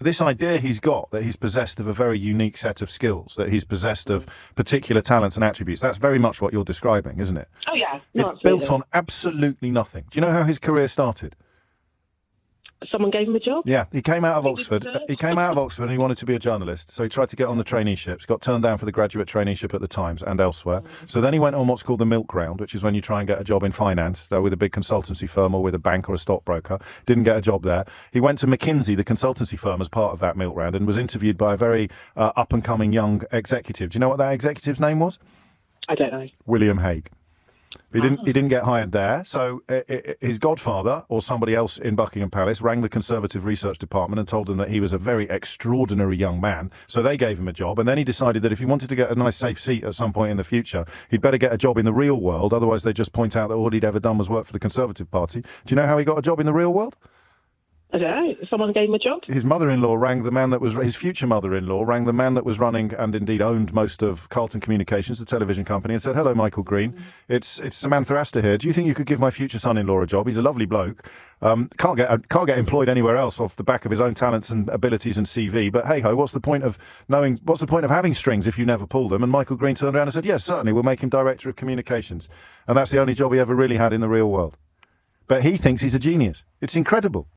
this idea he's got that he's possessed of a very unique set of skills, that he's possessed of particular talents and attributes, that's very much what you're describing, isn't it? Oh, yeah. No, It's absolutely. built on absolutely nothing. Do you know how his career started? Someone gave him a job? Yeah, he came out of He Oxford. deserved. He came out of Oxford and he wanted to be a journalist. So he tried to get on the traineeships, got turned down for the graduate traineeship at the Times and elsewhere. So then he went on what's called the milk round, which is when you try and get a job in finance, with a big consultancy firm or with a bank or a stockbroker. Didn't get a job there. He went to McKinsey, the consultancy firm, as part of that milk round and was interviewed by a very up-and-coming young executive. Do you know what that executive's name was? I don't know. William Hague. He didn't get hired there. So his godfather or somebody else in Buckingham Palace rang the Conservative Research Department and told them that he was a very extraordinary young man. So they gave him a job. And then he decided that if he wanted to get a nice safe seat at some point in the future, he'd better get a job in the real world. Otherwise, they'd just point out that all he'd ever done was work for the Conservative Party. Do you know how he got a job in the real world? I don't know. Someone gave him a job? His mother-in-law rang the man that was his future mother-in-law rang the man that was running and indeed owned most of Carlton Communications, the television company, and said, "Hello, Michael Green. It's Samantha Astor here. Do you think you could give my future son-in-law a job? He's a lovely bloke. Can't get employed anywhere else off the back of his own talents and abilities and CV. But hey ho, what's the point of having strings if you never pull them?" And Michael Green turned around and said, "Yes, certainly. We'll make him director of communications." And that's the only job he ever really had in the real world. But he thinks he's a genius. It's incredible.